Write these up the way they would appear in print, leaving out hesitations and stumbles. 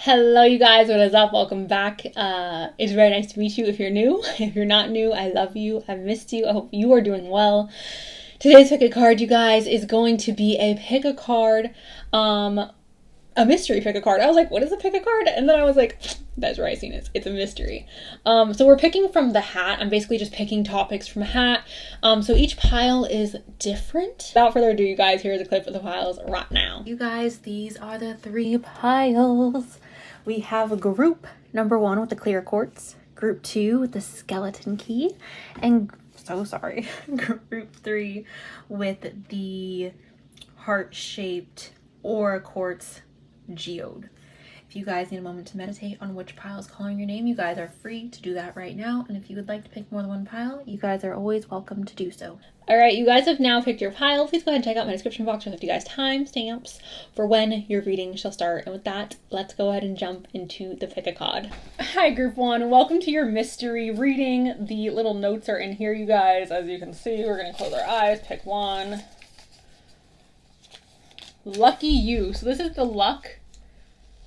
Hello, you guys. What is up? Welcome back. It's very nice to meet you if you're new. If you're not new, I love you. I've missed you. I hope you are doing well. Today's pick a card, you guys, is going to be a pick a card, a mystery pick a card. I was like, what is a pick a card? And then I was like, that's right, Cenus. It's a mystery. So we're picking from the hat. I'm basically just picking topics from a hat. So each pile is different. Without further ado, you guys, here's a clip of the piles right now. You guys, these are the three piles. We have group number 1 with the clear quartz, group 2 with the skeleton key, and group 3 with the heart-shaped aura quartz geode. If you guys need a moment to meditate on which pile is calling your name, you guys are free to do that right now. And if you would like to pick more than one pile, you guys are always welcome to do so. All right, you guys have now picked your pile. Please go ahead and check out my description box for 50 guys timestamps for when your reading shall start. And with that, let's go ahead and jump into the pick a card. Hi, group 1. Welcome to your mystery reading. The little notes are in here, you guys. As you can see, we're going to close our eyes, pick one. Lucky you. So this is the luck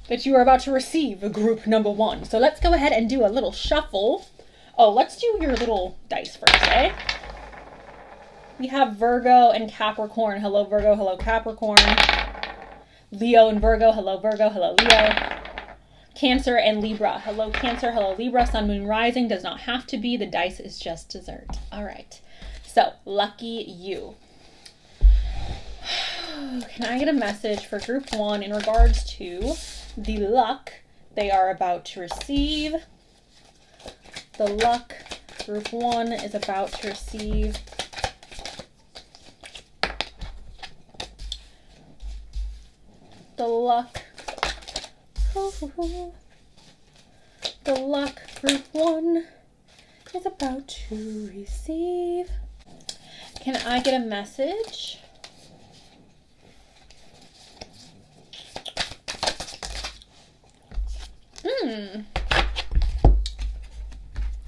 that you are about to receive, group number 1. So let's go ahead and do a little shuffle. Oh, let's do your little dice first, eh? We have Virgo and Capricorn. Hello, Virgo. Hello, Capricorn. Leo and Virgo. Hello, Virgo. Hello, Leo. Cancer and Libra. Hello, Cancer. Hello, Libra. Sun, Moon, Rising. Does not have to be. The dice is just dessert. All right. So, lucky you. Can I get a message for group 1 in regards to the luck they are about to receive? The luck group 1 is about to receive. The luck. The luck group 1 is about to receive. Can I get a message?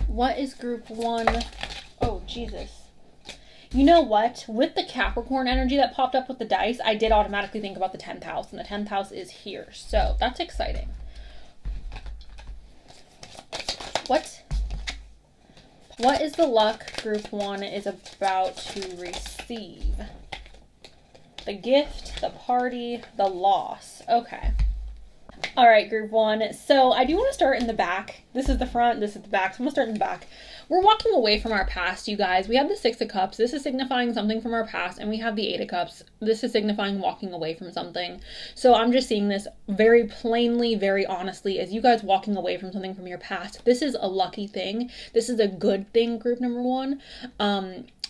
What is group 1? Oh, Jesus. You know what? With the Capricorn energy that popped up with the dice, I did automatically think about the 10th house, and the 10th house is here. So that's exciting. What is the luck group 1 is about to receive? The gift, the party, the loss. Okay. All right, group 1. So I do want to start in the back. This is the front, this is the back. So I'm going to start in the back. We're walking away from our past, you guys. We have the 6 of Cups. This is signifying something from our past. And we have the 8 of Cups. This is signifying walking away from something. So I'm just seeing this very plainly, very honestly, as you guys walking away from something from your past. This is a lucky thing. This is a good thing, group number 1.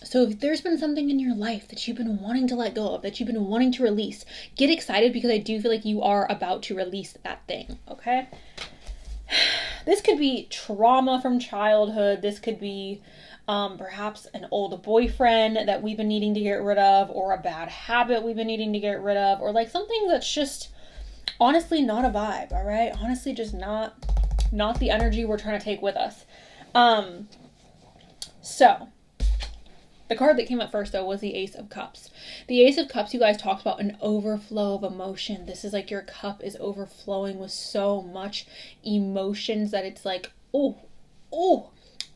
So if there's been something in your life that you've been wanting to let go of, that you've been wanting to release, get excited because I do feel like you are about to release that thing, okay? This could be trauma from childhood. This could be perhaps an old boyfriend that we've been needing to get rid of, or a bad habit we've been needing to get rid of, or like something that's just honestly not a vibe, all right? Honestly, just not the energy we're trying to take with us. So the card that came up first, though, was the Ace of Cups. The Ace of Cups, you guys talked about an overflow of emotion. This is like your cup is overflowing with so much emotions that it's like, oh.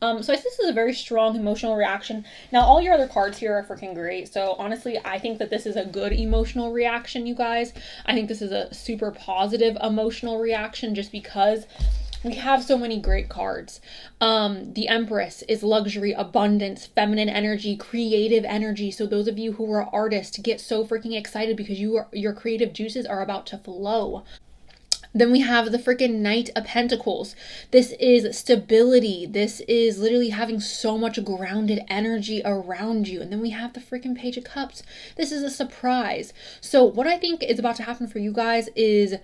So I think this is a very strong emotional reaction. Now, all your other cards here are freaking great. So honestly, I think that this is a good emotional reaction, you guys. I think this is a super positive emotional reaction just because we have so many great cards. The Empress is luxury, abundance, feminine energy, creative energy. So those of you who are artists get so freaking excited because your creative juices are about to flow. Then we have the freaking Knight of Pentacles. This is stability. This is literally having so much grounded energy around you. And then we have the freaking Page of Cups. This is a surprise. So what I think is about to happen for you guys is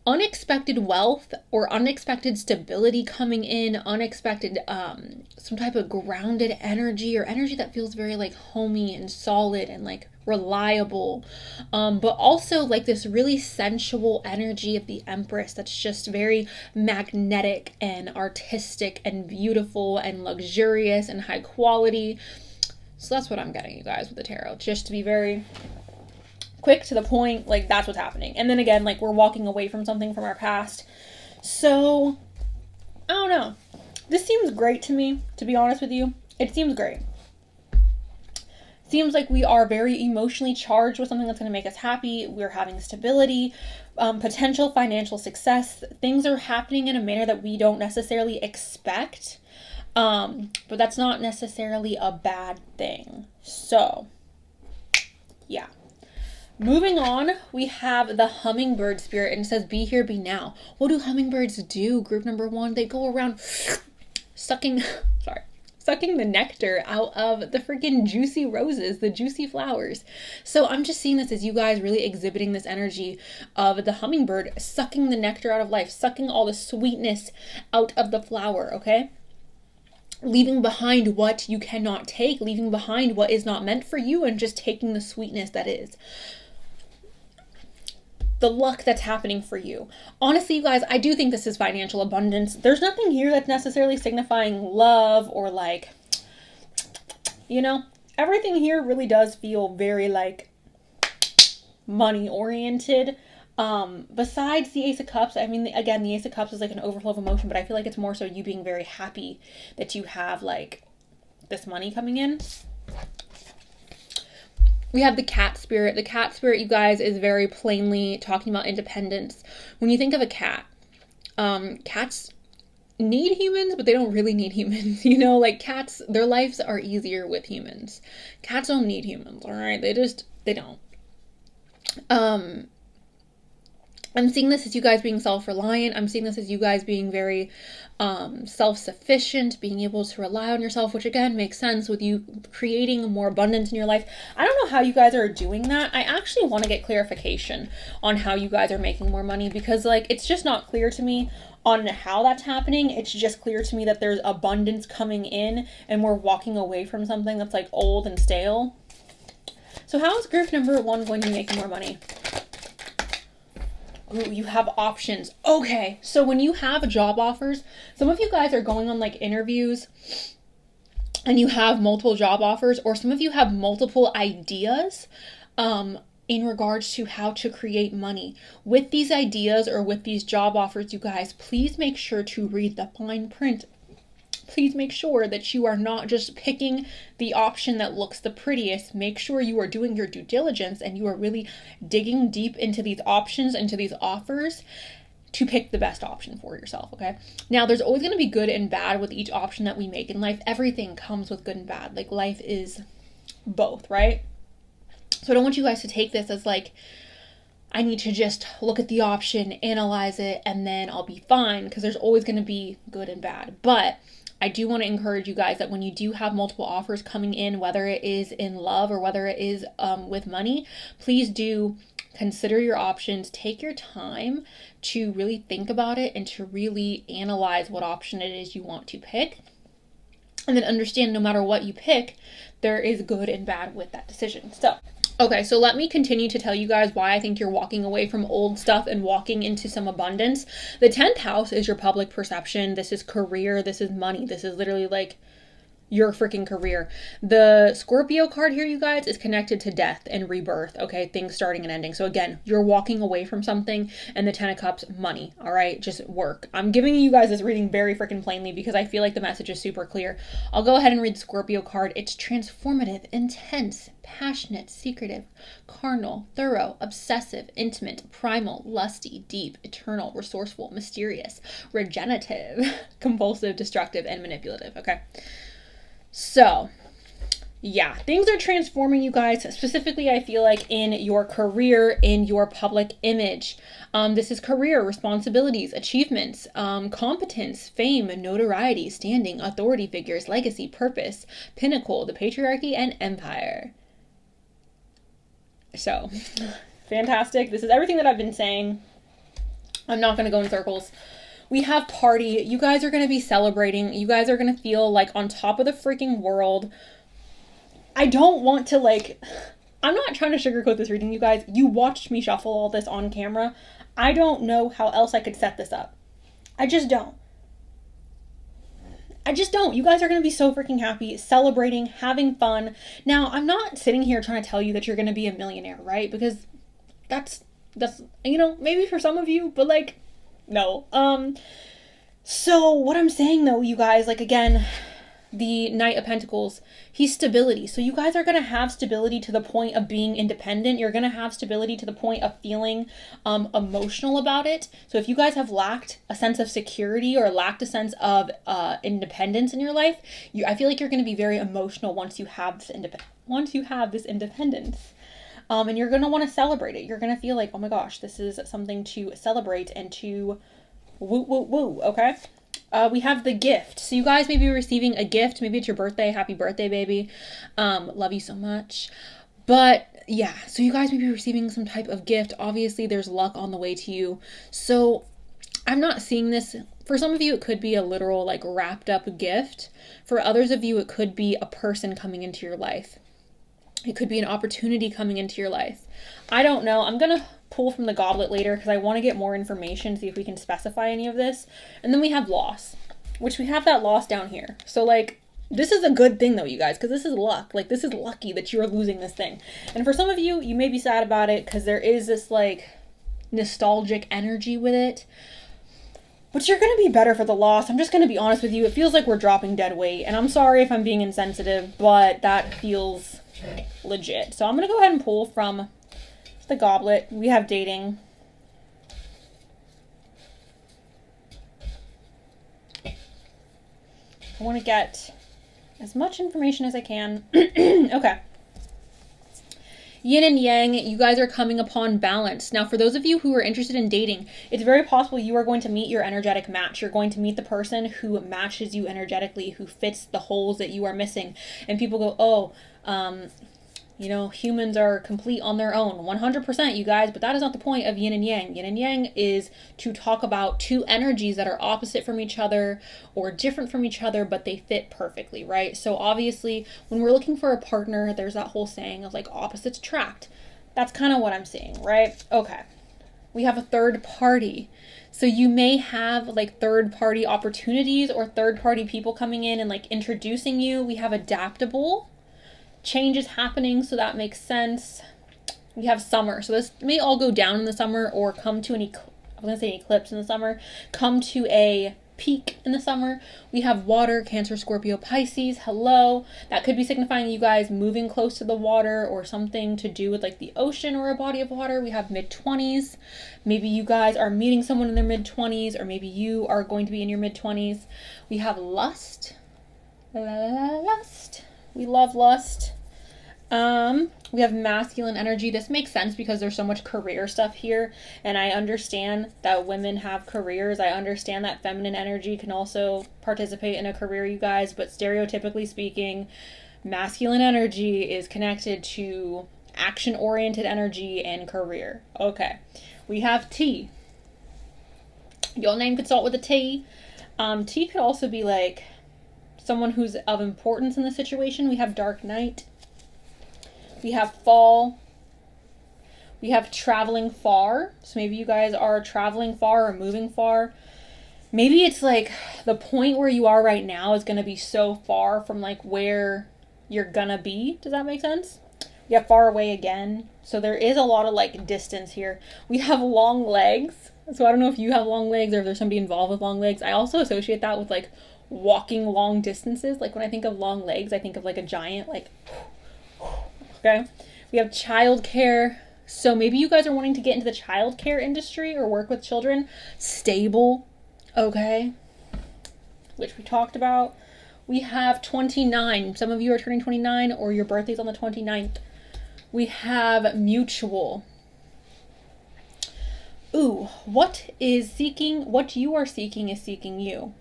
unexpected wealth or unexpected stability coming in, unexpected some type of grounded energy or energy that feels very like homey and solid and like reliable, but also like this really sensual energy of the Empress that's just very magnetic and artistic and beautiful and luxurious and high quality. So that's what I'm getting, you guys, with the tarot. Just to be very quick, to the point, like that's what's happening. And then again, like we're walking away from something from our past. So, I don't know. This seems great to me, to be honest with you. It seems great. Seems like we are very emotionally charged with something that's going to make us happy. We're having stability, potential financial success. Things are happening in a manner that we don't necessarily expect. But that's not necessarily a bad thing. So, yeah. Moving on, we have the hummingbird spirit, and it says, be here, be now. What do hummingbirds do? Group number 1, they go around sucking the nectar out of the freaking juicy roses, the juicy flowers. So I'm just seeing this as you guys really exhibiting this energy of the hummingbird sucking the nectar out of life, sucking all the sweetness out of the flower, okay? Leaving behind what you cannot take, leaving behind what is not meant for you, and just taking the sweetness that is. The luck that's happening for you. Honestly, you guys, I do think this is financial abundance. There's nothing here that's necessarily signifying love or like, you know, everything here really does feel very like money oriented. Besides the Ace of Cups, I mean, again, the Ace of Cups is like an overflow of emotion, but I feel like it's more so you being very happy that you have like this money coming in. We have the cat spirit. The cat spirit, you guys, is very plainly talking about independence. When you think of a cat, cats need humans, but they don't really need humans. You know, like cats, their lives are easier with humans. Cats don't need humans, all right? They don't. I'm seeing this as you guys being self-reliant. I'm seeing this as you guys being very self-sufficient, being able to rely on yourself, which again makes sense with you creating more abundance in your life. I don't know how you guys are doing that. I actually want to get clarification on how you guys are making more money, because like it's just not clear to me on how that's happening. It's just clear to me that there's abundance coming in and we're walking away from something that's like old and stale. So how is group number 1 going to be making more money? Ooh, you have options. Okay, so when you have job offers, some of you guys are going on like interviews and you have multiple job offers, or some of you have multiple ideas in regards to how to create money. With these ideas or with these job offers, you guys, please make sure to read the fine print. Please make sure that you are not just picking the option that looks the prettiest. Make sure you are doing your due diligence and you are really digging deep into these options, into these offers, to pick the best option for yourself, okay? Now, there's always going to be good and bad with each option that we make in life. Everything comes with good and bad. Like, life is both, right? So I don't want you guys to take this as like, I need to just look at the option, analyze it, and then I'll be fine, because there's always going to be good and bad. But I do want to encourage you guys that when you do have multiple offers coming in, whether it is in love or whether it is with money, please do consider your options. Take your time to really think about it and to really analyze what option it is you want to pick. And then understand no matter what you pick, there is good and bad with that decision. So, okay, so let me continue to tell you guys why I think you're walking away from old stuff and walking into some abundance. The 10th house is your public perception. This is career. This is money. This is literally like your freaking career. The Scorpio card here, you guys, is connected to death and rebirth, okay? Things starting and ending. So again, you're walking away from something, and the 10 of Cups, money, all right? Just work. I'm giving you guys this reading very freaking plainly because I feel like the message is super clear. I'll go ahead and read the Scorpio card. It's transformative, intense, passionate, secretive, carnal, thorough, obsessive, intimate, primal, lusty, deep, eternal, resourceful, mysterious, regenerative, compulsive, destructive, and manipulative, okay? So, yeah, things are transforming, you guys. Specifically, I feel like in your career, in your public image. This is career, responsibilities, achievements, competence, fame, notoriety, standing, authority figures, legacy, purpose, pinnacle, the patriarchy, and empire. So, fantastic. This is everything that I've been saying. I'm not going to go in circles. We have party. You guys are going to be celebrating. You guys are going to feel like on top of the freaking world. I don't want to I'm not trying to sugarcoat this reading, you guys. You watched me shuffle all this on camera. I don't know how else I could set this up. I just don't. You guys are going to be so freaking happy, celebrating, having fun. Now, I'm not sitting here trying to tell you that you're going to be a millionaire, right? Because that's, maybe for some of you, but like, no. So what I'm saying though, you guys, like, again, the Knight of Pentacles, he's stability. So you guys are going to have stability to the point of being independent. You're going to have stability to the point of feeling emotional about it. So if you guys have lacked a sense of security or lacked a sense of independence in your life, I feel like you're going to be very emotional once you have this independence. And you're going to want to celebrate it. You're going to feel like, oh my gosh, this is something to celebrate and to woo, woo, woo, okay? We have the gift. So you guys may be receiving a gift. Maybe it's your birthday. Happy birthday, baby. Love you so much. But yeah, so you guys may be receiving some type of gift. Obviously, there's luck on the way to you. So I'm not seeing this. For some of you, it could be a literal, like, wrapped up gift. For others of you, it could be a person coming into your life. It could be an opportunity coming into your life. I don't know. I'm going to pull from the goblet later because I want to get more information, see if we can specify any of this. And then we have loss, which we have that loss down here. So like, this is a good thing though, you guys, because this is luck. Like, this is lucky that you're losing this thing. And for some of you, you may be sad about it because there is this like nostalgic energy with it. But you're going to be better for the loss. I'm just going to be honest with you. It feels like we're dropping dead weight. And I'm sorry if I'm being insensitive, but that feels legit. So I'm going to go ahead and pull from the goblet. We have dating. I want to get as much information as I can. Okay. Yin and yang, you guys are coming upon balance. Now, for those of you who are interested in dating, it's very possible you are going to meet your energetic match. You're going to meet the person who matches you energetically, who fits the holes that you are missing. And people go, oh, humans are complete on their own. 100%, you guys, but that is not the point of yin and yang. Yin and yang is to talk about two energies that are opposite from each other or different from each other, but they fit perfectly, right? So obviously, when we're looking for a partner, there's that whole saying of like opposites attract. That's kind of what I'm seeing, right? Okay. We have a third party. So you may have like third party opportunities or third party people coming in and like introducing you. We have adaptable. Change is happening, so that makes sense. We have summer, so this may all go down in the summer or come to eclipse in the summer, come to a peak in the summer. We have water, Cancer, Scorpio, Pisces. Hello. That could be signifying you guys moving close to the water or something to do with like the ocean or a body of water. We have mid-20s. Maybe you guys are meeting someone in their mid-20s, or maybe you are going to be in your mid-20s. We have lust. Lust. We love lust. We have masculine energy. This makes sense because there's so much career stuff here. And I understand that women have careers. I understand that feminine energy can also participate in a career, you guys. But stereotypically speaking, masculine energy is connected to action-oriented energy and career. Okay. We have T. Your name could start with a T. T could also be like someone who's of importance in the situation. We have Dark Night. We have fall. We have traveling far. So maybe you guys are traveling far or moving far. Maybe it's like the point where you are right now is going to be so far from like where you're going to be. Does that make sense? We have far away again. So there is a lot of like distance here. We have long legs. So I don't know if you have long legs or if there's somebody involved with long legs. I also associate that with like walking long distances. Like when I think of long legs, I think of like a giant, like, okay. We have childcare. So maybe you guys are wanting to get into the childcare industry or work with children. Stable, okay, which we talked about. We have 29. Some of you are turning 29 or your birthday's on the 29th. We have mutual. Ooh, what you are seeking is seeking you.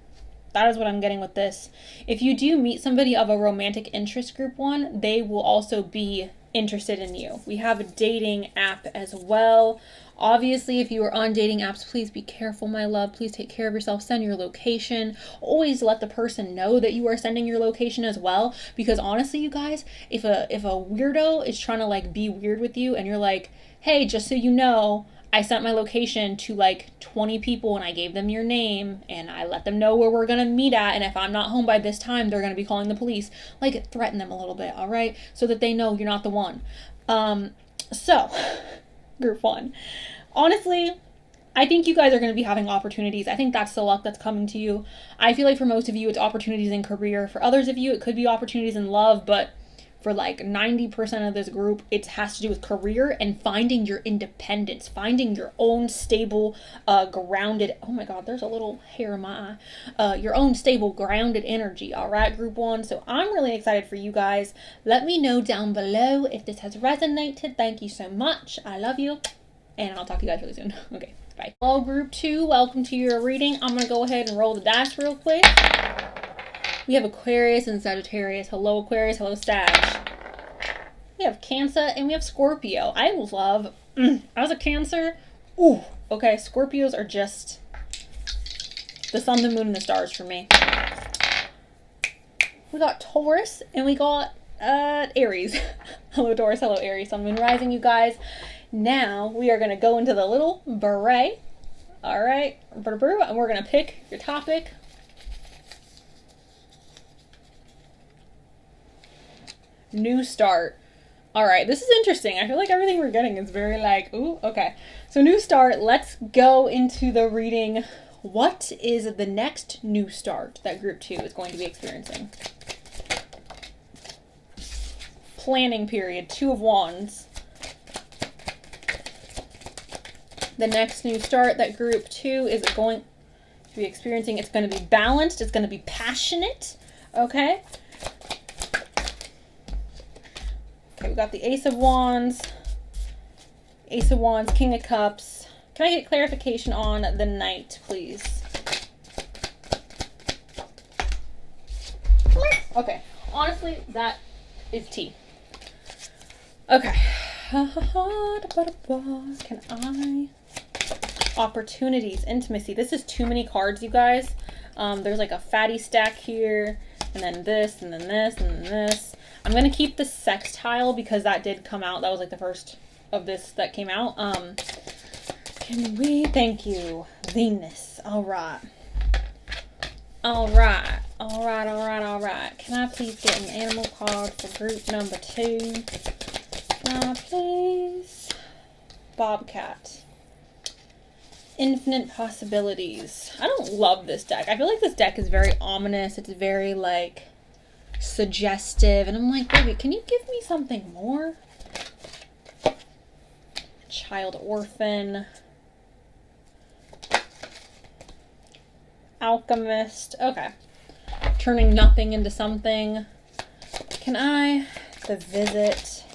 That is what I'm getting with this. If you do meet somebody of a romantic interest group one, they will also be interested in you. We have a dating app as well. Obviously, if you are on dating apps, please be careful, my love. Please take care of yourself. Send your location. Always let the person know that you are sending your location as well. Because honestly, you guys, if a weirdo is trying to like be weird with you and you're like, hey, just so you know, I sent my location to like 20 people and I gave them your name and I let them know where we're going to meet at. And if I'm not home by this time, they're going to be calling the police. Like, threaten them a little bit, all right? So that they know you're not the one. So Group 1. Honestly, I think you guys are going to be having opportunities. I think that's the luck that's coming to you. I feel like for most of you, it's opportunities in career. For others of you, it could be opportunities in love, but for like 90% of this group, it has to do with career and finding your independence, finding your own stable, grounded, oh my God, there's a little hair in my eye, your own stable, grounded energy. All right, group 1. So I'm really excited for you guys. Let me know down below if this has resonated. Thank you so much. I love you. And I'll talk to you guys really soon. Okay, bye. Hello, group 2. Welcome to your reading. I'm going to go ahead and roll the dice real quick. We have Aquarius and Sagittarius. Hello, Aquarius. Hello, Sag. We have Cancer and we have Scorpio. I love, as a Cancer, ooh, okay, Scorpios are just the sun, the moon, and the stars for me. We got Taurus and we got Aries. Hello, Taurus. Hello, Aries. Sun, moon, rising, you guys. Now we are going to go into the little beret. All right, and we're going to pick your topic. New start. All right, this is interesting. I feel like everything we're getting is very like, ooh, okay. So new start, let's go into the reading. What is the next new start that group 2 is going to be experiencing? Planning period, 2 of Wands. The next new start that group 2 is going to be experiencing, it's going to be balanced, it's going to be passionate, okay? Okay, we got the Ace of Wands, King of Cups. Can I get clarification on the Knight, please? Okay, honestly, that is tea. Okay. Can I? Opportunities, intimacy. This is too many cards, you guys. There's like a fatty stack here, and then this, and then this, and then this. I'm going to keep the sextile because that did come out. That was like the first of this that came out. Can we? Thank you. Venus. All right. All right. All right. All right. All right. Can I please get an animal card for group number 2? Can I please? Bobcat. Infinite possibilities. I don't love this deck. I feel like this deck is very ominous. It's very like suggestive, and I'm like, baby, can you give me something more? Child orphan, alchemist. Okay, turning nothing into something. Can I? The visit.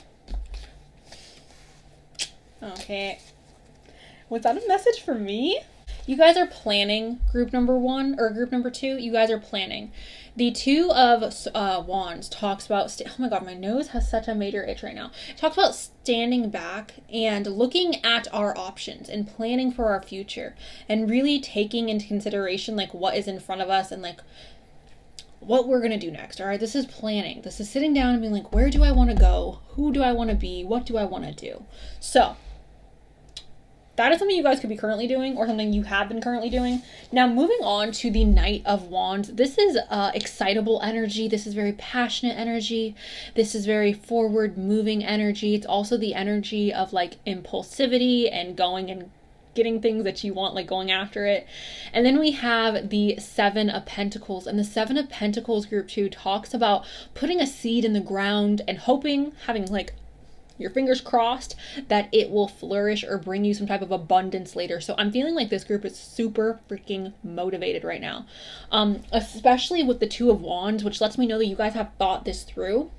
Okay, was that a message for me? You guys are planning group number 1 or group number 2. You guys are planning. The 2 of Wands talks about, oh my God, my nose has such a major itch right now. It talks about standing back and looking at our options and planning for our future and really taking into consideration like what is in front of us and like what we're going to do next. All right. This is planning. This is sitting down and being like, where do I want to go? Who do I want to be? What do I want to do? So that is something you guys could be currently doing or something you have been currently doing. Now, moving on to the Knight of Wands. This is excitable energy. This is very passionate energy. This is very forward moving energy. It's also the energy of like impulsivity and going and getting things that you want, like going after it. And then we have the 7 of Pentacles, and the 7 of Pentacles group 2 talks about putting a seed in the ground and hoping, having like your fingers crossed that it will flourish or bring you some type of abundance later. So I'm feeling like this group is super freaking motivated right now, especially with the 2 of Wands, which lets me know that you guys have thought this through.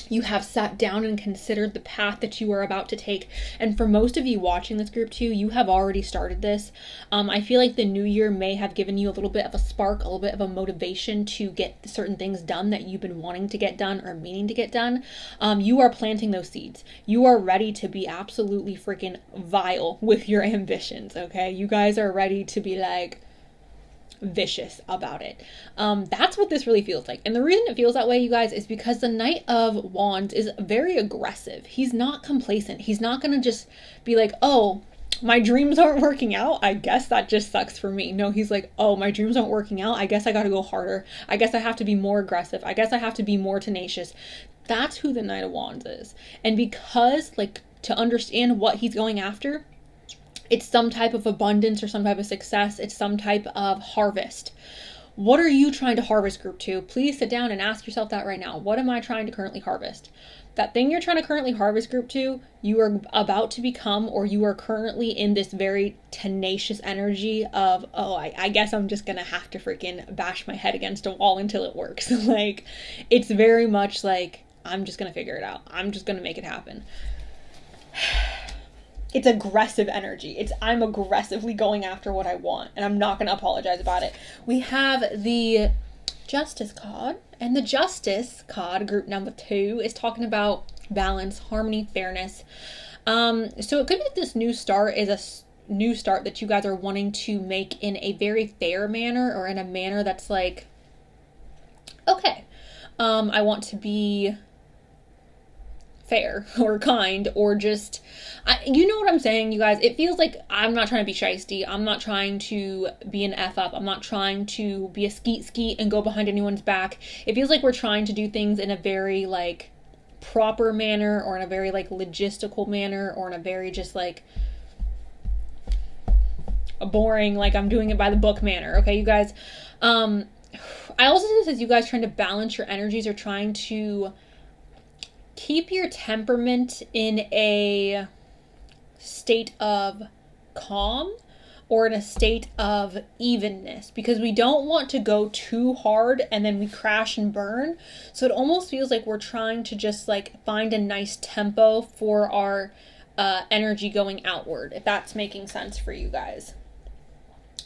You have sat down and considered the path that you are about to take. And for most of you watching this group 2, you have already started this. I feel like the new year may have given you a little bit of a spark, a little bit of a motivation to get certain things done that you've been wanting to get done or meaning to get done. You are planting those seeds. You are ready to be absolutely freaking vile with your ambitions, okay? You guys are ready to be like vicious about it. That's what this really feels like. And the reason it feels that way, you guys, is because the Knight of Wands is very aggressive. He's not complacent. He's not gonna just be like, oh, my dreams aren't working out, I guess that just sucks for me. No, he's like, oh, my dreams aren't working out, I guess I gotta go harder. I guess I have to be more aggressive. I guess I have to be more tenacious. That's who the Knight of Wands is. And because like to understand what he's going after, it's some type of abundance or some type of success. It's some type of harvest. What are you trying to harvest, group 2? Please sit down and ask yourself that right now. What am I trying to currently harvest? That thing you're trying to currently harvest, group 2, you are about to become, or you are currently in this very tenacious energy of, oh, I guess I'm just going to have to freaking bash my head against a wall until it works. Like, it's very much like, I'm just going to figure it out. I'm just going to make it happen. It's aggressive energy. I'm aggressively going after what I want, and I'm not going to apologize about it. We have the Justice card, and the Justice card, group number 2, is talking about balance, harmony, fairness. So it could be that this new start is a new start that you guys are wanting to make in a very fair manner, or in a manner that's like, okay, I want to be fair or kind, or just, you know what I'm saying, you guys? It feels like I'm not trying to be shiesty. I'm not trying to be an F up. I'm not trying to be a skeet and go behind anyone's back. It feels like we're trying to do things in a very like proper manner, or in a very like logistical manner, or in a very just like a boring, like I'm doing it by the book manner. Okay, you guys. I also see this as you guys trying to balance your energies, or trying to keep your temperament in a state of calm, or in a state of evenness, because we don't want to go too hard and then we crash and burn. So it almost feels like we're trying to just like find a nice tempo for our energy going outward, if that's making sense for you guys.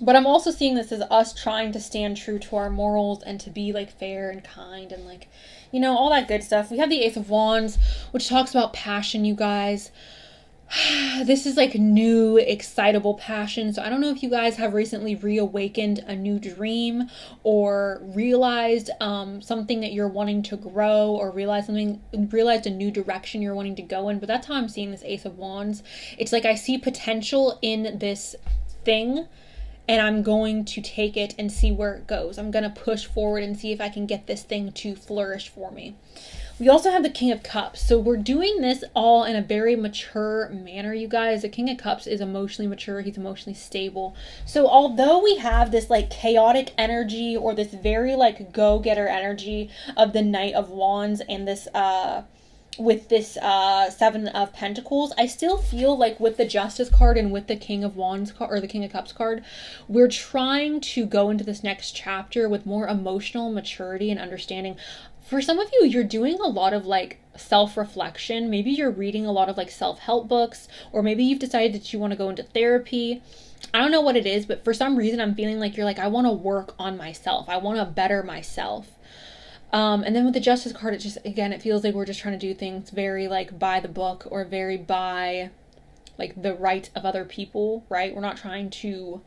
But I'm also seeing this as us trying to stand true to our morals, and to be like fair and kind, and like, you know, all that good stuff. We have the Ace of Wands, which talks about passion, you guys. This is like new, excitable passion. So I don't know if you guys have recently reawakened a new dream, or realized something that you're wanting to grow, or realized a new direction you're wanting to go in. But that's how I'm seeing this Ace of Wands. It's like I see potential in this thing, and I'm going to take it and see where it goes. I'm going to push forward and see if I can get this thing to flourish for me. We also have the King of Cups. So we're doing this all in a very mature manner, you guys. The King of Cups is emotionally mature. He's emotionally stable. So although we have this like chaotic energy, or this very like go-getter energy of the Knight of Wands, and this with this Seven of Pentacles, I still feel like with the Justice card and with the King of Wands card, or the King of Cups card, we're trying to go into this next chapter with more emotional maturity and understanding. For some of you, you're doing a lot of like self-reflection. Maybe you're reading a lot of like self-help books, or maybe you've decided that you want to go into therapy. I don't know what it is, but for some reason I'm feeling like you're like, I want to work on myself. I want to better myself. And then with the Justice card, it just, again, it feels like we're just trying to do things very like by the book, or very by like the right of other people, right? We're not trying to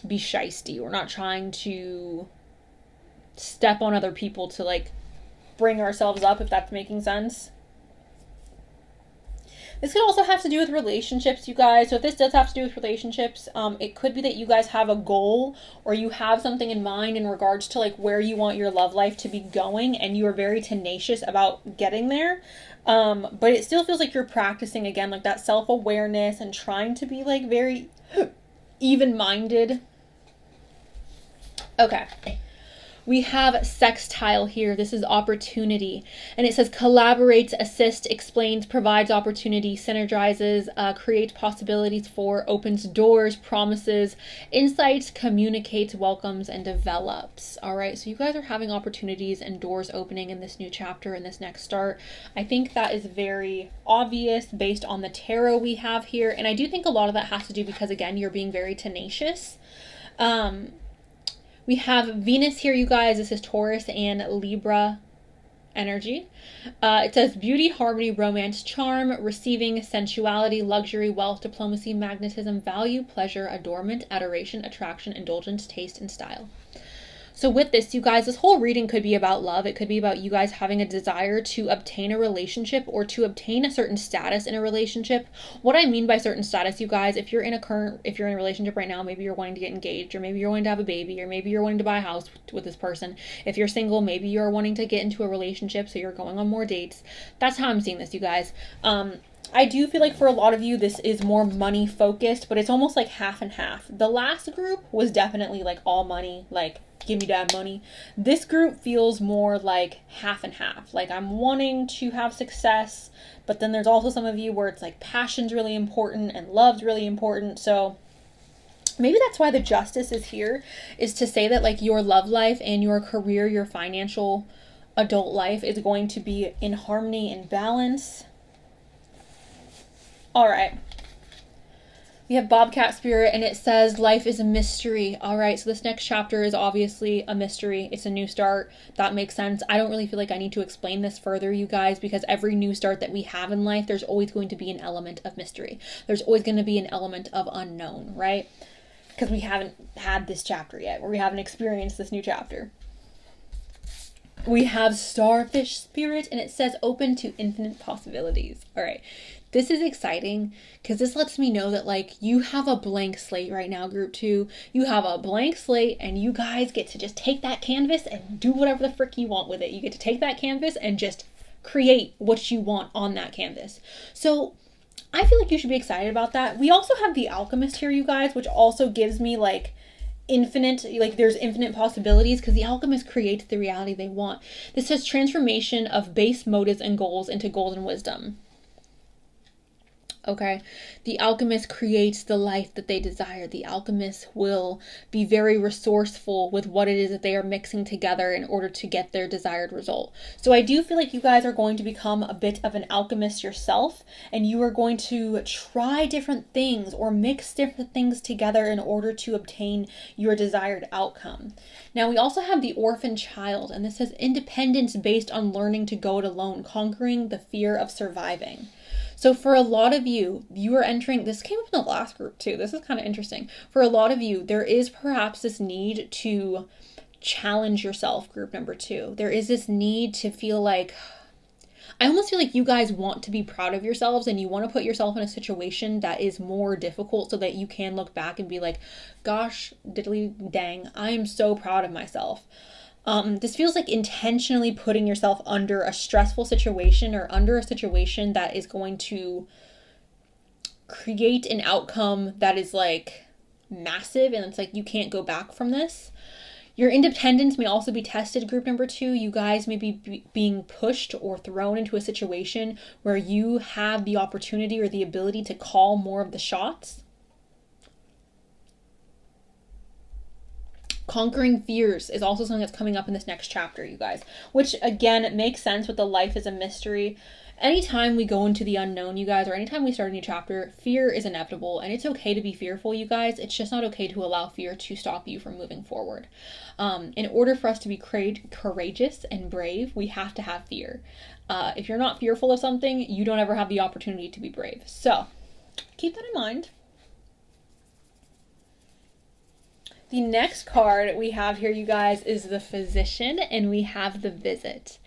be shiesty. We're not trying to step on other people to like bring ourselves up, if that's making sense. This could also have to do with relationships, you guys. So if this does have to do with relationships, it could be that you guys have a goal, or you have something in mind in regards to like where you want your love life to be going, and you are very tenacious about getting there. But it still feels like you're practicing, again, like that self-awareness, and trying to be like very even-minded. Okay. We have sextile here. This is opportunity. And it says collaborates, assists, explains, provides opportunity, synergizes, creates possibilities for, opens doors, promises, insights, communicates, welcomes, and develops. All right. So you guys are having opportunities and doors opening in this new chapter, in this next start. I think that is very obvious based on the tarot we have here. And I do think a lot of that has to do because, again, you're being very tenacious. We have Venus here, you guys. This is Taurus and Libra energy. It says beauty, harmony, romance, charm, receiving, sensuality, luxury, wealth, diplomacy, magnetism, value, pleasure, adornment, adoration, attraction, indulgence, taste, and style. So with this, you guys, this whole reading could be about love. It could be about you guys having a desire to obtain a relationship or to obtain a certain status in a relationship. What I mean by certain status, you guys, if you're in a relationship right now, maybe you're wanting to get engaged, or maybe you're wanting to have a baby, or maybe you're wanting to buy a house with this person. If you're single, maybe you're wanting to get into a relationship, so you're going on more dates. That's how I'm seeing this, you guys. I do feel like for a lot of you, this is more money focused, but it's almost like half and half. The last group was definitely like all money, like give me that money. This group feels more like half and half. Like I'm wanting to have success, but then there's also some of you where it's like passion's really important and love's really important. So maybe that's why the justice is here, is to say that like your love life and your career, your financial adult life is going to be in harmony and balance. All right. We have Bobcat Spirit, and it says life is a mystery. All right, so this next chapter is obviously a mystery. It's a new start. That makes sense. I don't really feel like I need to explain this further, you guys, because every new start that we have in life, there's always going to be an element of mystery. There's always going to be an element of unknown, right? Because we haven't had this chapter yet, or we haven't experienced this new chapter. We have Starfish Spirit, and it says open to infinite possibilities. All right. This is exciting because this lets me know that like you have a blank slate right now, group 2. You have a blank slate and you guys get to just take that canvas and do whatever the frick you want with it. You get to take that canvas and just create what you want on that canvas. So I feel like you should be excited about that. We also have the Alchemist here, you guys, which also gives me like infinite, like there's infinite possibilities because the Alchemist creates the reality they want. This says transformation of base motives and goals into golden wisdom. Okay, the Alchemist creates the life that they desire. The Alchemist will be very resourceful with what it is that they are mixing together in order to get their desired result. So I do feel like you guys are going to become a bit of an alchemist yourself, and you are going to try different things or mix different things together in order to obtain your desired outcome. Now we also have the Orphan Child, and this says independence based on learning to go it alone, conquering the fear of surviving. So for a lot of you, you are entering, this came up in the last group too. This is kind of interesting. For a lot of you, there is perhaps this need to challenge yourself, group number 2. There is this need to feel like, I almost feel like you guys want to be proud of yourselves and you want to put yourself in a situation that is more difficult so that you can look back and be like, gosh, diddly dang, I am so proud of myself. This feels like intentionally putting yourself under a stressful situation or under a situation that is going to create an outcome that is like massive and it's like you can't go back from this. Your independence may also be tested, group number 2. You guys may be being pushed or thrown into a situation where you have the opportunity or the ability to call more of the shots. Conquering fears is also something that's coming up in this next chapter, you guys, which again makes sense with the life is a mystery. Anytime we go into the unknown, you guys, or anytime we start a new chapter, fear is inevitable, and it's okay to be fearful, you guys. It's just not okay to allow fear to stop you from moving forward. In order for us to be courageous and brave, we have to have fear. If you're not fearful of something, you don't ever have the opportunity to be brave. So keep that in mind. The next card we have here, you guys, is the Physician, and we have the Visit.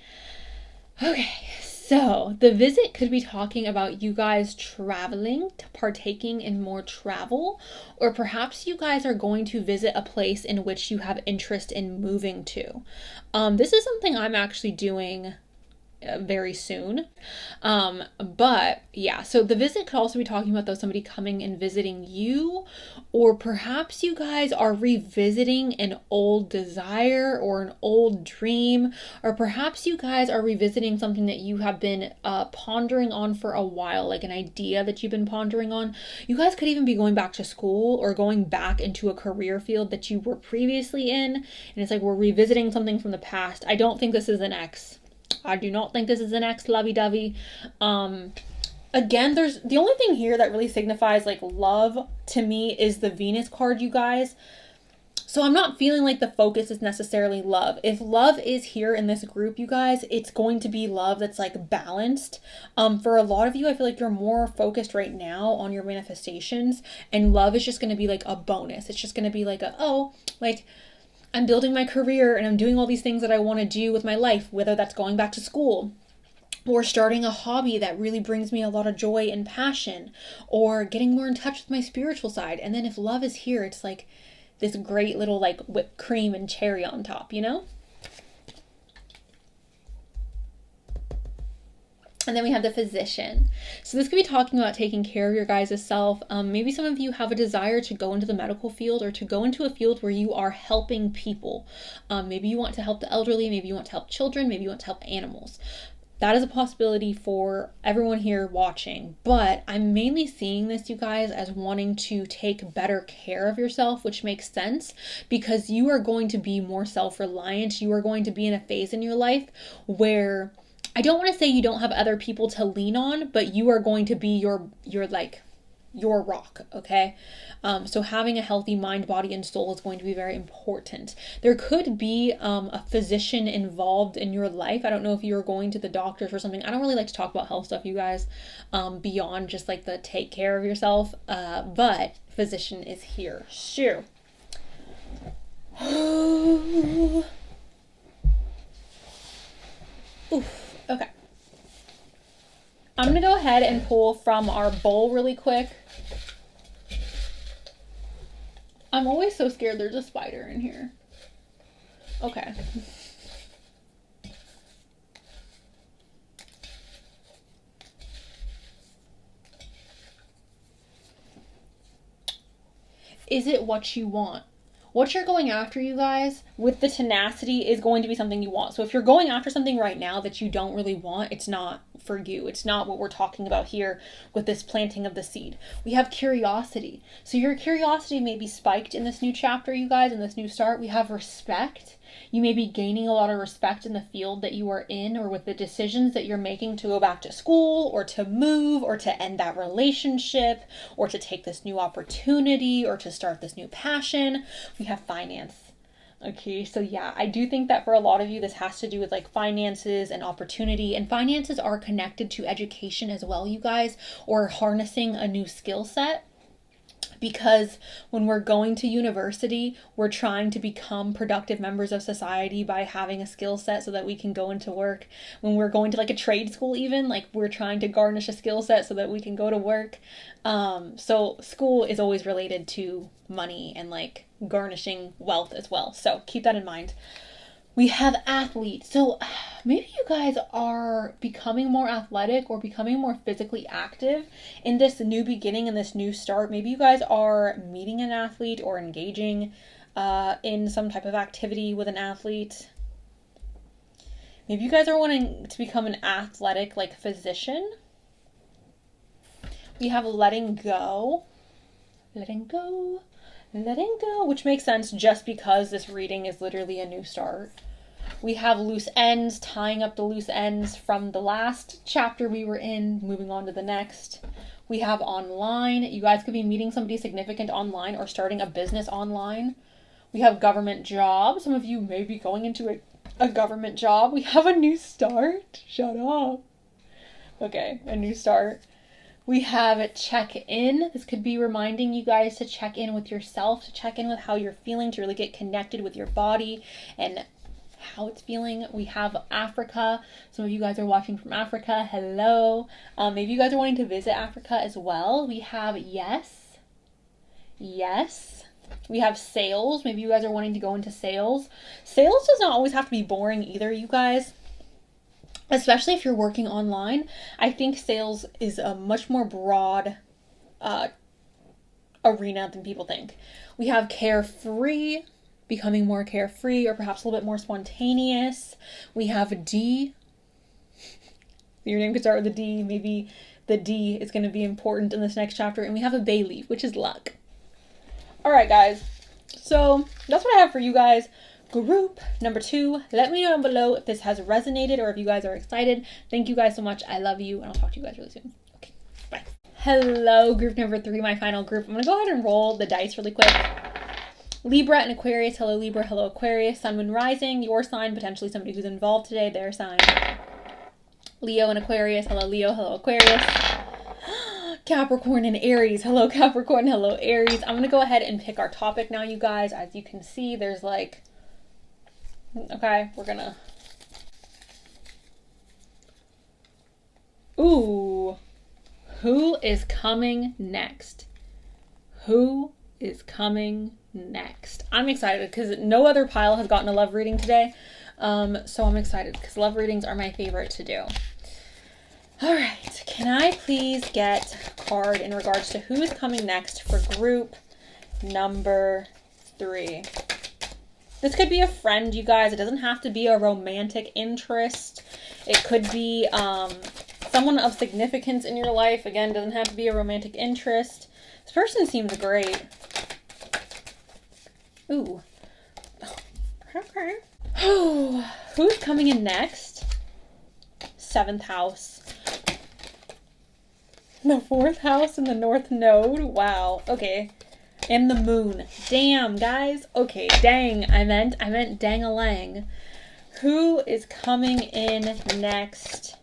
Okay, so the Visit could be talking about you guys traveling, partaking in more travel, or perhaps you guys are going to visit a place in which you have interest in moving to. This is something I'm actually doing very soon. But yeah, so the visit could also be talking about though somebody coming and visiting you, or perhaps you guys are revisiting an old desire or an old dream, or perhaps you guys are revisiting something that you have been pondering on for a while, like an idea that you've been pondering on. You guys could even be going back to school or going back into a career field that you were previously in, and it's like we're revisiting something from the past. I don't think this is an X. I do not think this is an X lovey-dovey. Again, there's the only thing here that really signifies like love to me is the Venus card, you guys. So I'm not feeling like the focus is necessarily love. If love is here in this group, you guys, it's going to be love that's like balanced. For a lot of you, I feel like you're more focused right now on your manifestations, and love is just going to be like a bonus. It's just going to be like I'm building my career and I'm doing all these things that I want to do with my life, whether that's going back to school or starting a hobby that really brings me a lot of joy and passion, or getting more in touch with my spiritual side. And then if love is here, it's like this great little like whipped cream and cherry on top, you know? And then we have the Physician. So this could be talking about taking care of your guys' self. Maybe some of you have a desire to go into the medical field or to go into a field where you are helping people. Maybe you want to help the elderly. Maybe you want to help children. Maybe you want to help animals. That is a possibility for everyone here watching. But I'm mainly seeing this, you guys, as wanting to take better care of yourself, which makes sense because you are going to be more self-reliant. You are going to be in a phase in your life where, I don't want to say you don't have other people to lean on, but you are going to be your rock, okay? So having a healthy mind, body, and soul is going to be very important. There could be a physician involved in your life. I don't know if you're going to the doctors or something. I don't really like to talk about health stuff, you guys, beyond just like the take care of yourself. But physician is here. Sure. Oof. Okay. I'm going to go ahead and pull from our bowl really quick. I'm always so scared there's a spider in here. Okay. Is it what you want? What you're going after, you guys, with the tenacity is going to be something you want. So if you're going after something right now that you don't really want, it's not for you. It's not what we're talking about here with this planting of the seed. We have curiosity. So your curiosity may be spiked in this new chapter, you guys, in this new start. We have respect. You may be gaining a lot of respect in the field that you are in, or with the decisions that you're making to go back to school or to move or to end that relationship or to take this new opportunity or to start this new passion. We have finance. Okay, so yeah, I do think that for a lot of you, this has to do with like finances and opportunity, and finances are connected to education as well, you guys, or harnessing a new skill set. Because when we're going to university, we're trying to become productive members of society by having a skill set so that we can go into work. When we're going to like a trade school, even, like we're trying to garnish a skill set so that we can go to work. So school is always related to money and like garnishing wealth as well. So keep that in mind. We have athletes. So maybe you guys are becoming more athletic or becoming more physically active in this new beginning and this new start. Maybe you guys are meeting an athlete or engaging in some type of activity with an athlete. Maybe you guys are wanting to become an athletic like physician. We have letting go. Letting go. Letting go, which makes sense just because this reading is literally a new start. We have loose ends, tying up the loose ends from the last chapter we were in, moving on to the next. We have online. You guys could be meeting somebody significant online or starting a business online. We have government job. Some of you may be going into a government job. We have a new start. Shut up. Okay, a new start. We have check in. This could be reminding you guys to check in with yourself, to check in with how you're feeling, to really get connected with your body and how it's feeling. We have Africa. Some of you guys are watching from Africa. Hello. Maybe you guys are wanting to visit Africa as well. We have yes. Yes. We have sales. Maybe you guys are wanting to go into sales. Sales does not always have to be boring either, you guys. Especially if you're working online. I think sales is a much more broad arena than people think. We have carefree, becoming more carefree or perhaps a little bit more spontaneous. We have D. Your name could start with a D. Maybe the D is going to be important in this next chapter. And we have a bay leaf, which is luck. All right, guys. So that's what I have for you guys. Group number 2. Let me know down below if this has resonated or if you guys are excited. Thank you guys so much. I love you, and I'll talk to you guys really soon. Okay, bye. Hello, group number 3, my final group. I'm going to go ahead and roll the dice really quick. Libra and Aquarius. Hello, Libra. Hello, Aquarius. Sun, Moon, Rising. Your sign, potentially somebody who's involved today, their sign. Leo and Aquarius. Hello, Leo. Hello, Aquarius. Capricorn and Aries. Hello, Capricorn. Hello, Aries. I'm going to go ahead and pick our topic now, you guys. As you can see, there's like Okay, we're gonna... Ooh. Who is coming next? Who is coming next? I'm excited because no other pile has gotten a love reading today. So I'm excited because love readings are my favorite to do. All right, can I please get a card in regards to who is coming next for group number 3? This could be a friend, you guys. It doesn't have to be a romantic interest. It could be someone of significance in your life. Again, doesn't have to be a romantic interest. This person seems great. Ooh. Okay. Who's coming in next? 7th house. The 4th house in the North Node. Wow. Okay. And the moon. Damn, guys. Okay, dang. I meant dang-a-lang. Who is coming in next?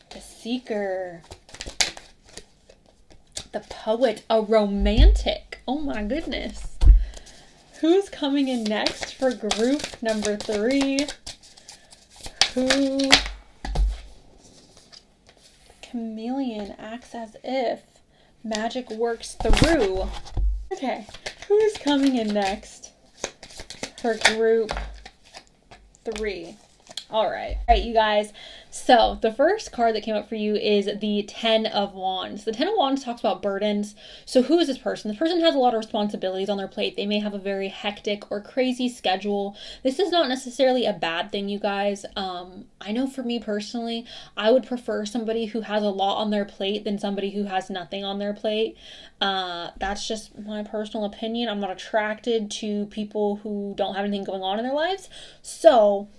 The Seeker. The Poet. A romantic. Oh my goodness. Who's coming in next for group number 3? Who? Chameleon acts as if magic works through. Okay, who's coming in next for group 3? All right, you guys. So the first card that came up for you is the 10 of Wands. The 10 of Wands talks about burdens. So who is this person? This person has a lot of responsibilities on their plate. They may have a very hectic or crazy schedule. This is not necessarily a bad thing, you guys. I know for me personally, I would prefer somebody who has a lot on their plate than somebody who has nothing on their plate. That's just my personal opinion. I'm not attracted to people who don't have anything going on in their lives. So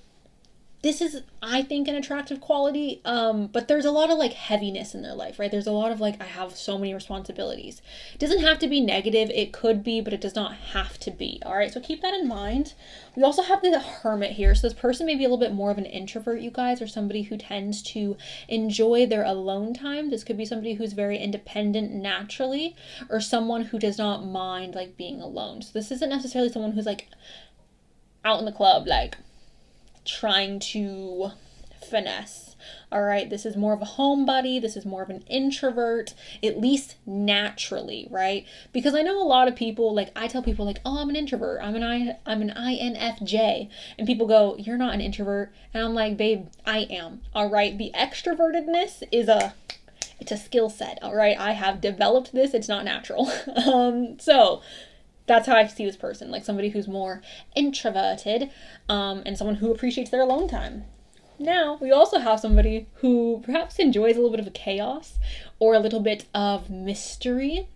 this is, I think, an attractive quality, but there's a lot of like heaviness in their life, right? There's a lot of like, I have so many responsibilities. It doesn't have to be negative. It could be, but it does not have to be. All right, so keep that in mind. We also have the Hermit here. So this person may be a little bit more of an introvert, you guys, or somebody who tends to enjoy their alone time. This could be somebody who's very independent naturally, or someone who does not mind like being alone. So this isn't necessarily someone who's like out in the club, like trying to finesse. All right, this is more of a homebody. This is more of an introvert, at least naturally, right? Because I know a lot of people, like I tell people like, oh, I'm an introvert. I'm an INFJ. And people go, you're not an introvert. And I'm like, babe, I am. All right, the extrovertedness is it's a skill set. All right, I have developed this. It's not natural. So that's how I see this person, like somebody who's more introverted, and someone who appreciates their alone time. Now, we also have somebody who perhaps enjoys a little bit of chaos or a little bit of mystery.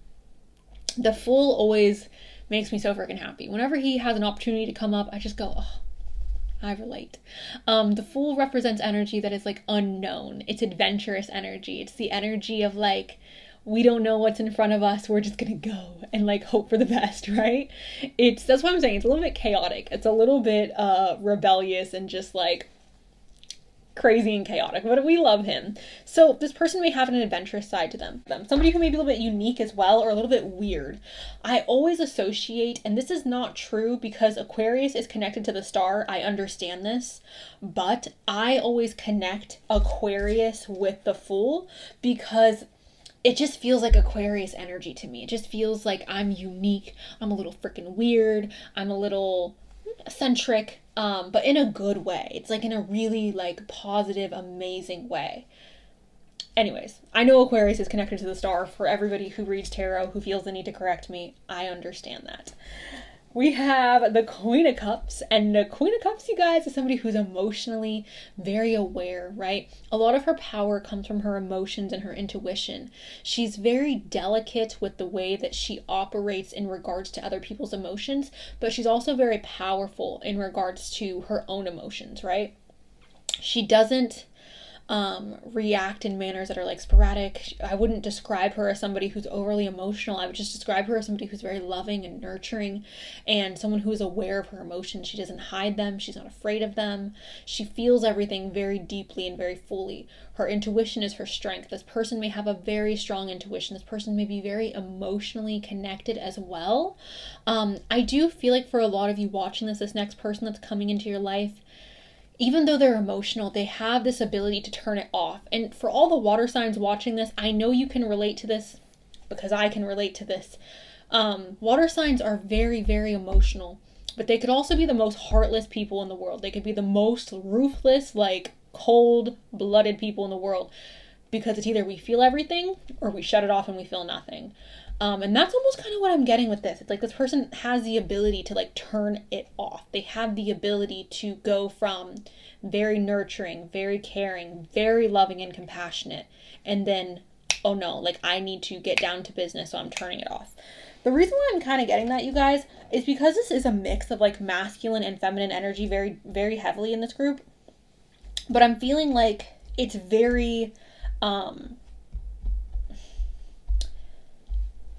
The Fool always makes me so freaking happy. Whenever he has an opportunity to come up, I just go, oh, I relate. The Fool represents energy that is like unknown. It's adventurous energy. It's the energy of like, we don't know what's in front of us. We're just gonna go and like hope for the best, right? That's what I'm saying. It's a little bit chaotic. It's a little bit rebellious and just like crazy and chaotic, but we love him. So this person may have an adventurous side to them. Somebody who may be a little bit unique as well, or a little bit weird. I always associate, and this is not true because Aquarius is connected to the star. I understand this, but I always connect Aquarius with the Fool because it just feels like Aquarius energy to me. It just feels like I'm unique. I'm a little freaking weird. I'm a little eccentric, but in a good way. It's like in a really like positive, amazing way. Anyways, I know Aquarius is connected to the star. For everybody who reads tarot who feels the need to correct me, I understand that. We have the Queen of Cups, and the Queen of Cups, you guys, is somebody who's emotionally very aware, right? A lot of her power comes from her emotions and her intuition. She's very delicate with the way that she operates in regards to other people's emotions, but she's also very powerful in regards to her own emotions, right? She doesn't react in manners that are like sporadic. I wouldn't describe her as somebody who's overly emotional. I would just describe her as somebody who's very loving and nurturing, and someone who is aware of her emotions. She doesn't hide them. She's not afraid of them. She feels everything very deeply and very fully. Her intuition is her strength. This person may have a very strong intuition. This person may be very emotionally connected as well. I do feel like for a lot of you watching this next person that's coming into your life, even though they're emotional, they have this ability to turn it off. And for all the water signs watching this, I know you can relate to this because I can relate to this. Water signs are very, very emotional, but they could also be the most heartless people in the world. They could be the most ruthless, like cold-blooded people in the world, because it's either we feel everything or we shut it off and we feel nothing. And that's almost kind of what I'm getting with this. It's like this person has the ability to like turn it off. They have the ability to go from very nurturing, very caring, very loving and compassionate, and then, oh no, like I need to get down to business, so I'm turning it off. The reason why I'm kind of getting that, you guys, is because this is a mix of like masculine and feminine energy very, very heavily in this group. But I'm feeling like it's very,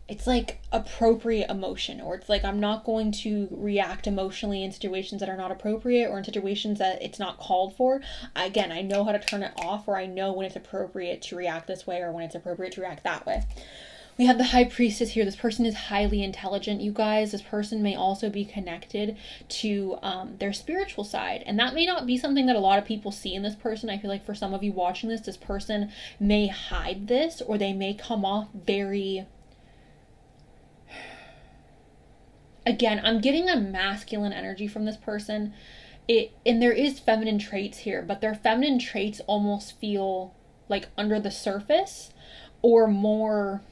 it's like appropriate emotion, or it's like I'm not going to react emotionally in situations that are not appropriate or in situations that it's not called for. Again, I know how to turn it off, or I know when it's appropriate to react this way or when it's appropriate to react that way. We have the High Priestess here. This person is highly intelligent, you guys. This person may also be connected to their spiritual side. And that may not be something that a lot of people see in this person. I feel like for some of you watching this person may hide this, or they may come off very... Again, I'm getting a masculine energy from this person. And there is feminine traits here, but their feminine traits almost feel like under the surface, or more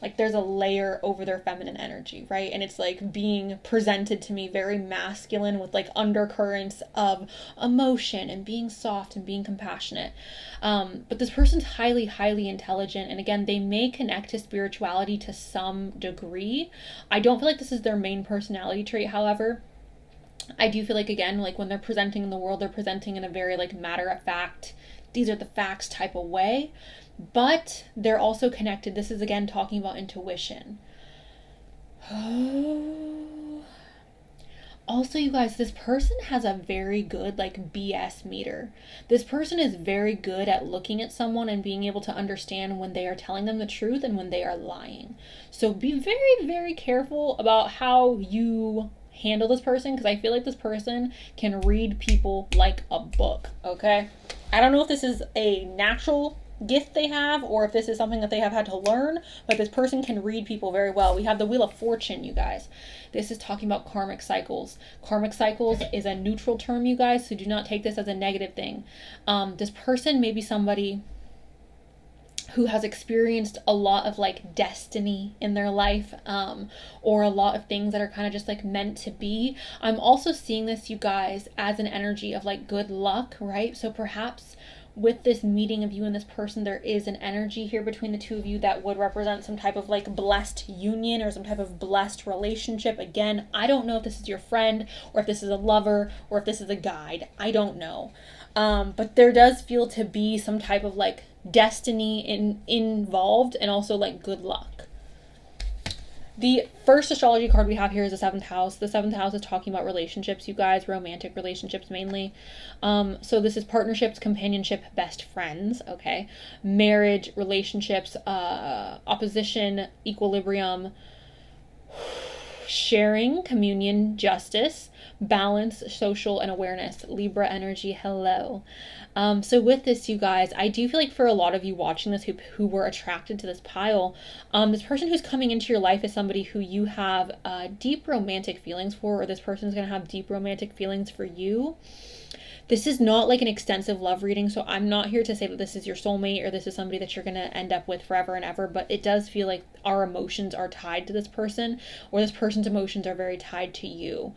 like there's a layer over their feminine energy, right? And it's like being presented to me very masculine with like undercurrents of emotion and being soft and being compassionate. But this person's highly, highly intelligent. And again, they may connect to spirituality to some degree. I don't feel like this is their main personality trait, however. I do feel like, again, like when they're presenting in the world, they're presenting in a very like matter of fact, these are the facts type of way. But they're also connected. This is again talking about intuition. Also, you guys, this person has a very good like BS meter. This person is very good at looking at someone and being able to understand when they are telling them the truth and when they are lying. So be very, very careful about how you handle this person, because I feel like this person can read people like a book, okay? I don't know if this is a natural gift they have, or if this is something that they have had to learn, but this person can read people very well. We have the Wheel of Fortune, you guys. This is talking about karmic cycles. Karmic cycles is a neutral term, you guys, so do not take this as a negative thing. This person may be somebody who has experienced a lot of like destiny in their life, or a lot of things that are kind of just like meant to be. I'm also seeing this, you guys, as an energy of like good luck, right? So perhaps with this meeting of you and this person, there is an energy here between the two of you that would represent some type of like blessed union or some type of blessed relationship. Again, I don't know if this is your friend or if this is a lover or if this is a guide. I don't know. But there does feel to be some type of like destiny involved, and also like good luck. The first astrology card we have here is the 7th house. The 7th house is talking about relationships, you guys, romantic relationships mainly. So this is partnerships, companionship, best friends, okay? Marriage, relationships, opposition, equilibrium, sharing, communion, justice, balance, social, and awareness. Libra energy, hello. So with this, you guys, I do feel like for a lot of you watching this who were attracted to this pile, this person who's coming into your life is somebody who you have deep romantic feelings for, or this person is going to have deep romantic feelings for you. This is not like an extensive love reading, so I'm not here to say that this is your soulmate or this is somebody that you're going to end up with forever and ever, but it does feel like our emotions are tied to this person, or this person's emotions are very tied to you.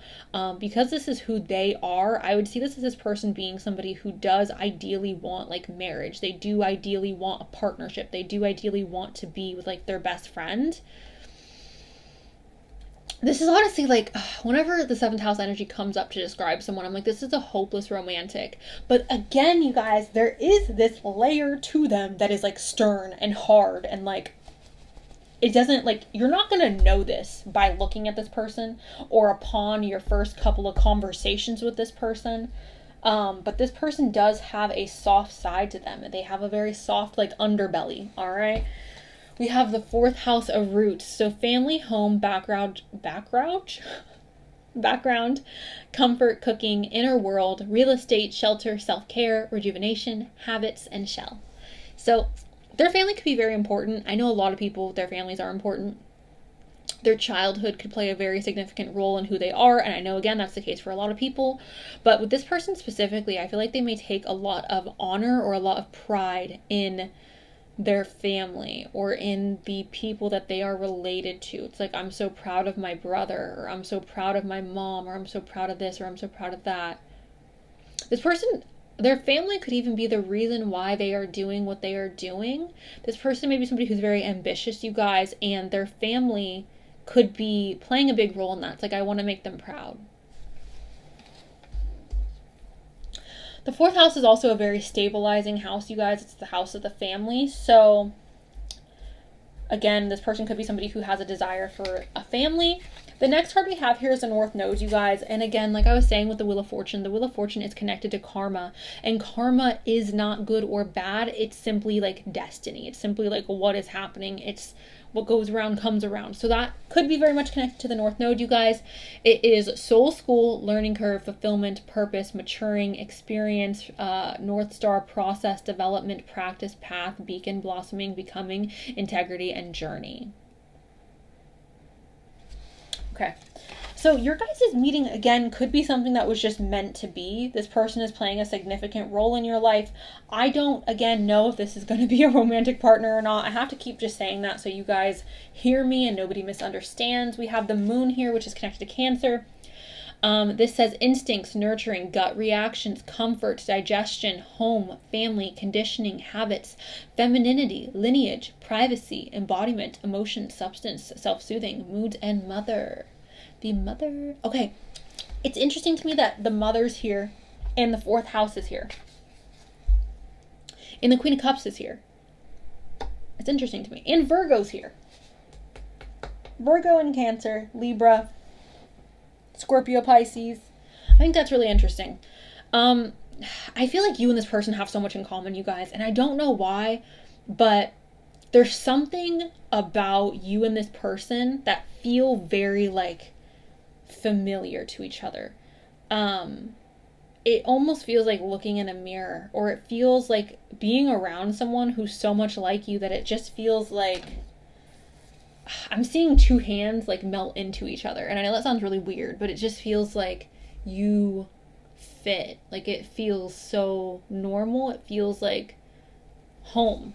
Because this is who they are, I would see this as this person being somebody who does ideally want like marriage. They do ideally want a partnership. They do ideally want to be with like their best friend. This is honestly like, whenever the seventh house energy comes up to describe someone, I'm like, this is a hopeless romantic. But again, you guys, there is this layer to them that is like stern and hard, and like, it doesn't, like, you're not going to know this by looking at this person or upon your first couple of conversations with this person. But this person does have a soft side to them. They have a very soft, like, underbelly. All right. We have the fourth house of roots. So family, home, background, comfort, cooking, inner world, real estate, shelter, self-care, rejuvenation, habits, and shell. So their family could be very important. I know a lot of people, their families are important. Their childhood could play a very significant role in who they are, and I know, again, that's the case for a lot of people. But with this person specifically, I feel like they may take a lot of honor or a lot of pride in their family or in the people that they are related to. It's like, I'm so proud of my brother, or I'm so proud of my mom, or I'm so proud of this, or I'm so proud of that. This person, their family could even be the reason why they are doing what they are doing. This person may be somebody who's very ambitious, you guys, and their family could be playing a big role in that. It's like, I want to make them proud. The fourth house is also a very stabilizing house, you guys. It's the house of the family. So again, this person could be somebody who has a desire for a family. The next card we have here is the North Node, you guys. And again, like I was saying with the Wheel of Fortune, the Wheel of Fortune is connected to karma. And karma is not good or bad. It's simply like destiny. It's simply like what is happening. It's what goes around comes around. So that could be very much connected to the North Node, you guys. It is soul, school, learning curve, fulfillment, purpose, maturing, experience, North Star, process, development, practice, path, beacon, blossoming, becoming, integrity, and journey. Okay. So your guys' meeting, again, could be something that was just meant to be. This person is playing a significant role in your life. I don't, again, know if this is going to be a romantic partner or not. I have to keep just saying that so you guys hear me and nobody misunderstands. We have the moon here, which is connected to Cancer. This says instincts, nurturing, gut reactions, comfort, digestion, home, family, conditioning, habits, femininity, lineage, privacy, embodiment, emotion, substance, self-soothing, moods, and mother. The mother. Okay. It's interesting to me that the mother's here and the fourth house is here. And the Queen of Cups is here. It's interesting to me. And Virgo's here. Virgo and Cancer, Libra, Scorpio, Pisces. I think that's really interesting. I feel like you and this person have so much in common, you guys. And I don't know why, but there's something about you and this person that feel very, like, familiar to each other. It almost feels like looking in a mirror, or it feels like being around someone who's so much like you that it just feels like I'm seeing two hands like melt into each other. And I know that sounds really weird, but it just feels like you fit. Like, it feels so normal. It feels like home.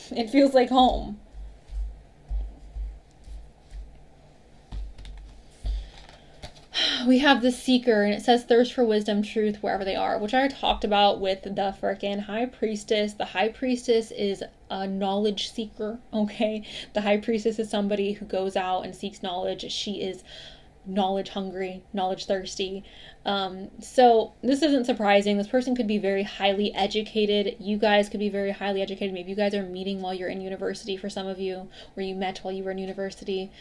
It feels like home. We have the Seeker, and it says thirst for wisdom, truth, wherever they are, which I talked about with the frickin' High Priestess. The High Priestess is a knowledge seeker, okay? The High Priestess is somebody who goes out and seeks knowledge. She is knowledge hungry, knowledge thirsty. So this isn't surprising. This person could be very highly educated. You guys could be very highly educated. Maybe you guys are meeting while you're in university for some of you, or you met while you were in university.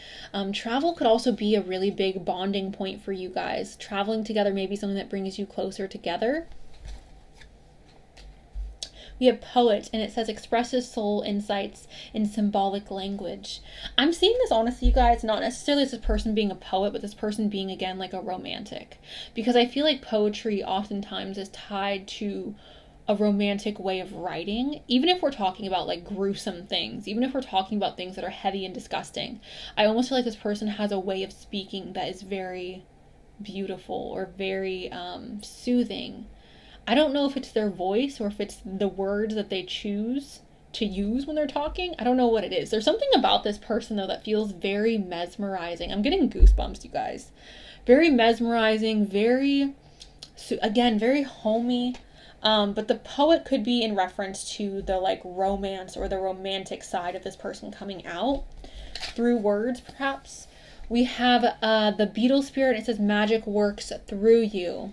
Travel could also be a really big bonding point for you guys. Traveling together may be something that brings you closer together. We have Poet, and it says expresses soul insights in symbolic language. I'm seeing this, honestly, you guys, not necessarily as this person being a poet, but this person being, again, like a romantic. Because I feel like poetry oftentimes is tied to a romantic way of writing, even if we're talking about like gruesome things, even if we're talking about things that are heavy and disgusting. I almost feel like this person has a way of speaking that is very beautiful or very soothing. I don't know if it's their voice or if it's the words that they choose to use when they're talking. I don't know what it is. There's something about this person, though, that feels very mesmerizing. I'm getting goosebumps, you guys. Very mesmerizing, very, again, very homey. But the poet could be in reference to the, like, romance or the romantic side of this person coming out through words, perhaps. We have the beetle spirit. It says magic works through you.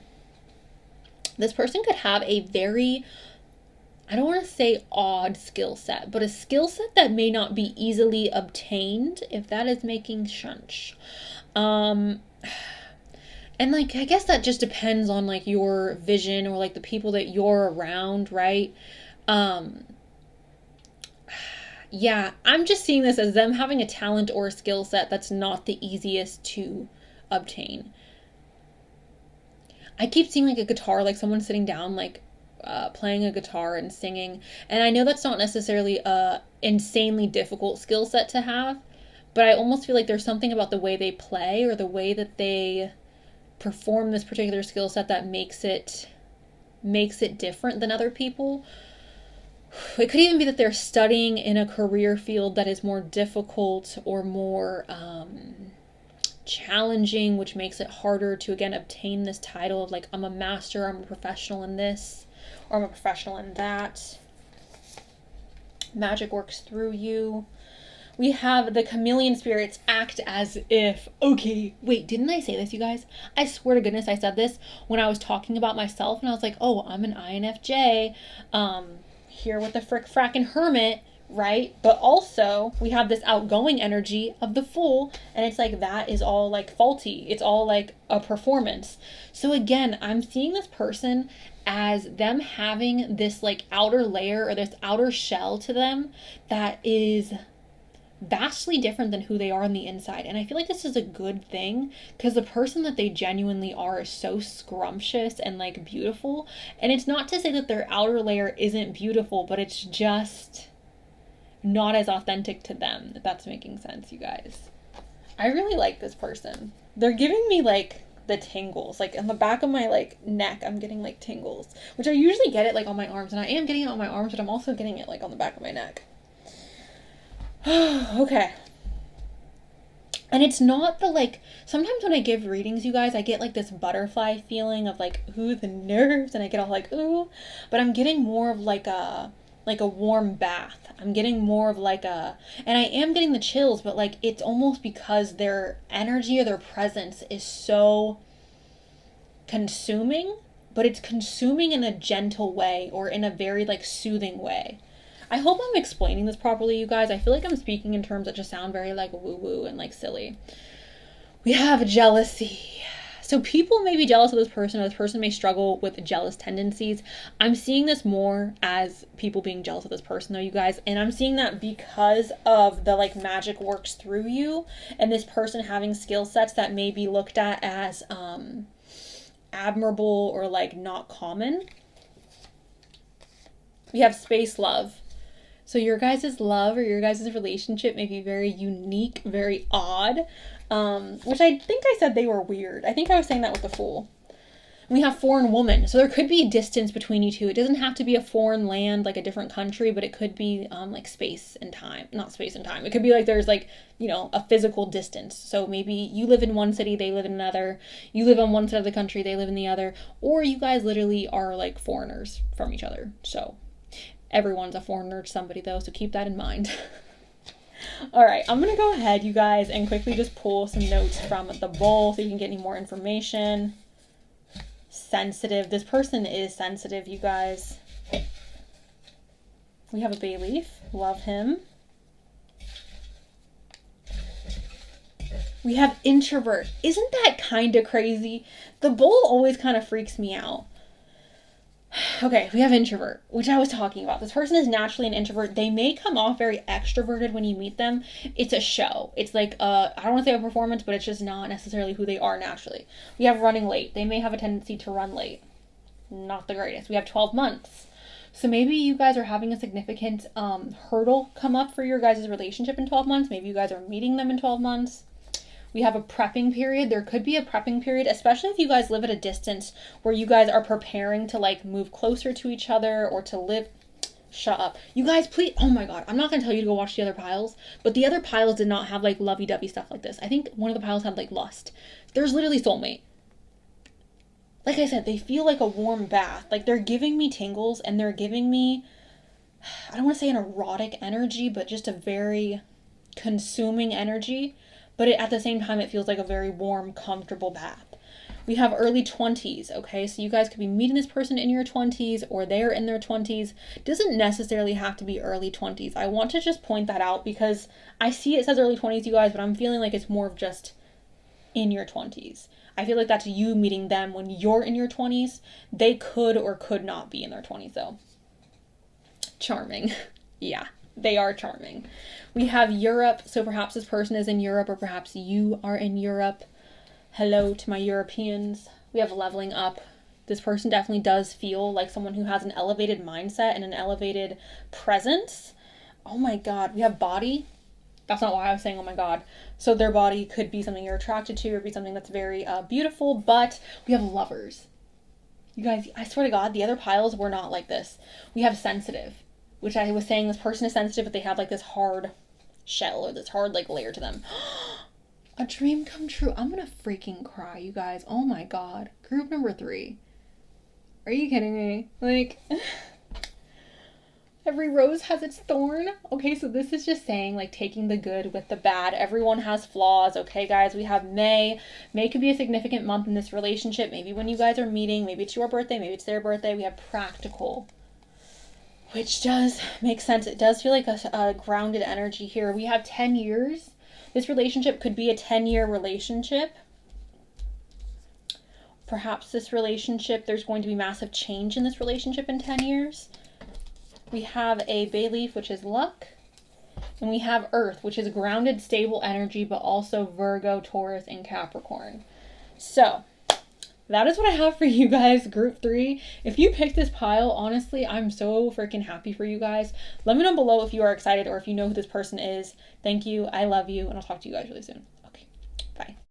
This person could have a very, I don't want to say odd skill set, but a skill set that may not be easily obtained, if that is making sense. And like, I guess that just depends on like your vision or like the people that you're around, right? Yeah, I'm just seeing this as them having a talent or a skill set that's not the easiest to obtain. I keep seeing like a guitar, like someone sitting down, like playing a guitar and singing. And I know that's not necessarily a insanely difficult skill set to have, but I almost feel like there's something about the way they play or the way that they perform this particular skill set that makes it different than other people. It could even be that they're studying in a career field that is more difficult or more challenging, which makes it harder to again obtain this title of like, I'm a master, I'm a professional in this, or I'm a professional in that. Magic works through you. We have the chameleon spirits act as if, okay, wait, didn't I say this, you guys? I swear to goodness I said this when I was talking about myself, and I was like, oh, I'm an INFJ, here with the frackin' hermit, right? But also we have this outgoing energy of the Fool, and it's like that is all like faulty. It's all like a performance. So again, I'm seeing this person as them having this like outer layer or this outer shell to them that is vastly different than who they are on the inside. And I feel like this is a good thing because the person that they genuinely are is so scrumptious and like beautiful. And it's not to say that their outer layer isn't beautiful, but it's just not as authentic to them, if that's making sense, you guys. I really like this person. They're giving me like the tingles, like in the back of my like neck. I'm getting like tingles, which I usually get it like on my arms, and I am getting it on my arms, but I'm also getting it like on the back of my neck. Okay. And it's not the like, sometimes when I give readings, you guys, I get like this butterfly feeling of like, ooh, the nerves, and I get all like, ooh, but I'm getting more of like a warm bath. I'm getting more of like and I am getting the chills, but like it's almost because their energy or their presence is so consuming, but it's consuming in a gentle way or in a very like soothing way. I hope I'm explaining this properly, you guys. I feel like I'm speaking in terms that just sound very like woo-woo and like silly. We have jealousy. So people may be jealous of this person, or this person may struggle with jealous tendencies. I'm seeing this more as people being jealous of this person, though, you guys. And I'm seeing that because of the like magic works through you, and this person having skill sets that may be looked at as admirable or like not common. We have space love. So your guys' love or your guys' relationship may be very unique, very odd, which I think I said they were weird. I think I was saying that with the Fool. We have foreign woman. So there could be distance between you two. It doesn't have to be a foreign land, like a different country, but it could be like space and time. Not space and time. It could be like there's like, you know, a physical distance. So maybe you live in one city, they live in another. You live on one side of the country, they live in the other. Or you guys literally are like foreigners from each other. So everyone's a foreigner to somebody, though, so keep that in mind. All right, I'm going to go ahead, you guys, and quickly just pull some notes from the bowl so you can get any more information. Sensitive. This person is sensitive, you guys. We have a bay leaf. Love him. We have introvert. Isn't that kind of crazy? The bowl always kind of freaks me out. Okay, we have introvert, which I was talking about. This person is naturally an introvert. They may come off very extroverted when you meet them. It's a show. It's like, I don't want to say a performance, but it's just not necessarily who they are naturally. We have running late. They may have a tendency to run late. Not the greatest. We have 12 months. So maybe you guys are having a significant hurdle come up for your guys' relationship in 12 months. Maybe you guys are meeting them in 12 months. We have a prepping period. There could be a prepping period, especially if you guys live at a distance where you guys are preparing to like move closer to each other or to live. Shut up. You guys, please. Oh my God. I'm not going to tell you to go watch the other piles, but the other piles did not have like lovey-dovey stuff like this. I think one of the piles had like lust. There's literally soulmate. Like I said, they feel like a warm bath. Like they're giving me tingles and they're giving me, I don't want to say an erotic energy, but just a very consuming energy. but at the same time, it feels like a very warm, comfortable bath. We have early 20s, okay? So you guys could be meeting this person in your 20s or they're in their 20s. Doesn't necessarily have to be early 20s. I want to just point that out because I see it says early 20s, you guys, but I'm feeling like it's more of just in your 20s. I feel like that's you meeting them when you're in your 20s. They could or could not be in their 20s, though. Charming. Yeah, they are charming. We have Europe, so perhaps this person is in Europe or perhaps you are in Europe. Hello to my Europeans. We have leveling up. This person definitely does feel like someone who has an elevated mindset and an elevated presence. Oh my god. We have body. That's not why I was saying oh my god. So their body could be something you're attracted to or be something that's very beautiful, but we have lovers. You guys, I swear to God, the other piles were not like this. We have sensitive, which I was saying this person is sensitive, but they have like this hard shell or this hard like layer to them. A dream come true. I'm gonna freaking cry, you guys. Oh my god. Group number 3. Are you kidding me? Like, every rose has its thorn. Okay, so this is just saying, like, taking the good with the bad. Everyone has flaws, okay, guys? We have May. May could be a significant month in this relationship. Maybe when you guys are meeting. Maybe it's your birthday. Maybe it's their birthday. We have practical, which does make sense. It does feel like a grounded energy here. We have 10 years. This relationship could be a 10-year relationship. Perhaps this relationship, there's going to be massive change in this relationship in 10 years. We have a bay leaf, which is luck. And we have earth, which is grounded, stable energy, but also Virgo, Taurus, and Capricorn. So that is what I have for you guys, group 3. If you picked this pile, honestly, I'm so freaking happy for you guys. Let me know below if you are excited or if you know who this person is. Thank you. I love you. And I'll talk to you guys really soon. Okay. Bye.